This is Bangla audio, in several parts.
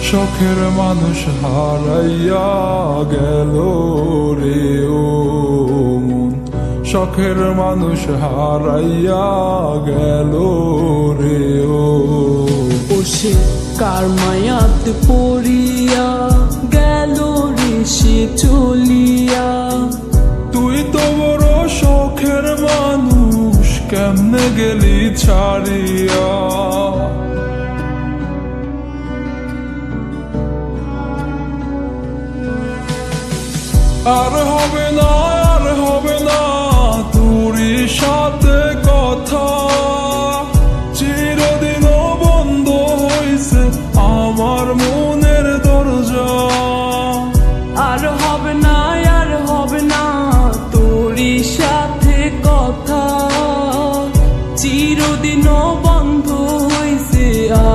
শখের মানুষ হারাইয়া গেল রে ও মন, শখের মানুষ হারাইয়া গেল রে ও। সে কার মায়াত পড়িয়া গেল রে সে চলিয়া। তুই তো বড় শখের মানুষ, কেমনে গেলি ছাড়িয়া। আর হবে না, আর হবে না তোরই সাথে কথা, চিরদিনও বন্ধ হইছে আমার মনের দরজা। আর হবে না, আর হবে না তোরই সাথে কথা, চিরদিনও বন্ধ হইছে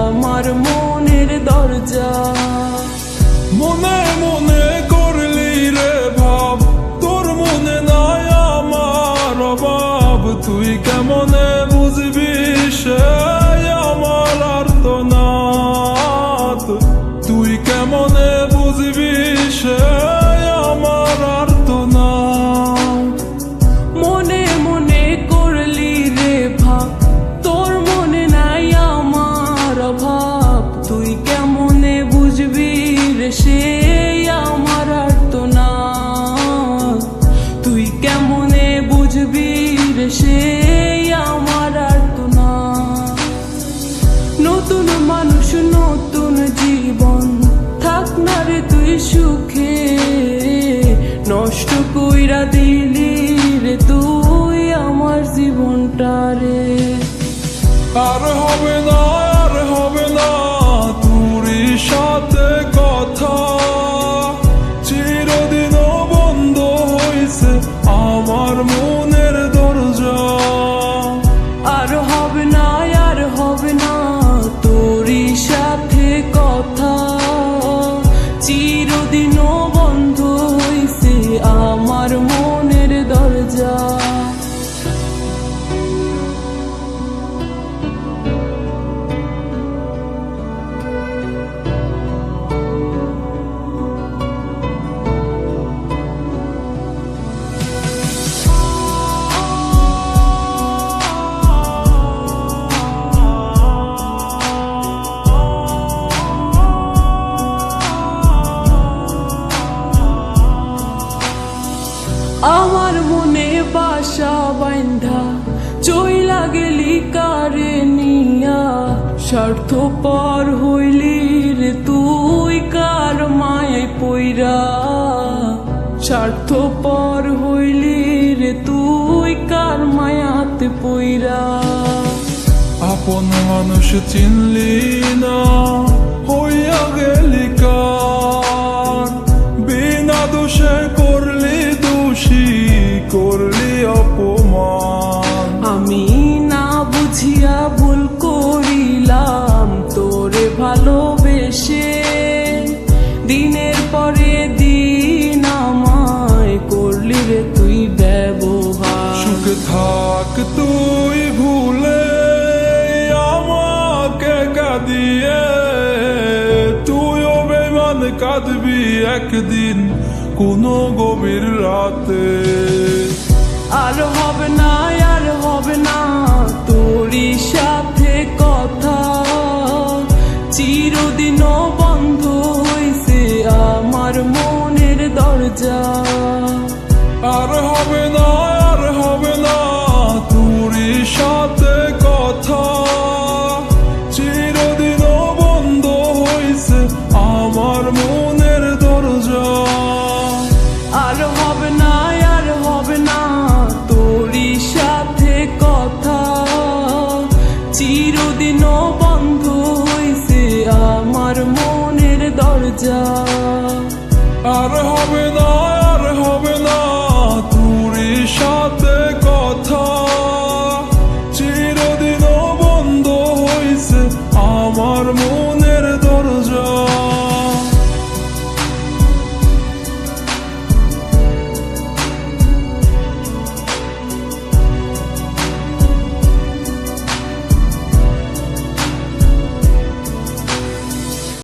আমার মনের দরজা। মনে মনে করলি রে ভাব, তোর মনে নাই আমার অভাব। তুই কেমনে বুঝবি সে আমার আর্তনাদ, তুই কেমনে বুঝবি সে আমার আর্তনাদ। মনে মনে করলি রে ভাব, তোর মনে নাই আমার অভাব। তুই কেমনে বুঝবি রে সে আমার আর্তনাদ, তুই কেমনে বুঝবি রে সে আমার আর্তনাদ। নতুন মানুষ নতুন জীবন, থাক না রে তুই সুখে, নষ্ট কইরা দিলি রে তুই আমার জীবনটা রে। আর হবে না, আর হবে না তোরই সাথে কথা, চিরদিনও বন্ধ হইছে আমার মনের দরজা। আর হবে না, আর হবে না তোরই সাথে কথা, চিরদিনও বন্ধ হইছে আমার মনের দরজা। আমার মনে বাসা বাইন্ধা চইলা গেলি কারে নিয়া, স্বার্থপর হইলি রে তুই কার মায়ায় পইরা। স্বার্থপর হইলি রে তুই কার মায়াতে পইরা। আপন মানুষ চিনলি না, হইয়া গেলি কার, বিনা দোষে করলি দোষী, করলি অপমান। আমি না বুঝিয়া ভুল করিলাম তোরে ভালোবেসে, দিনের পরে দিন আমায় করলি রে তুই ব্যবহার। সুখে থাক তুই ভুলে আমাকে কাঁদিয়ে, তুইও বেমান কাঁদবি একদিন কোনো গভীর রাতে।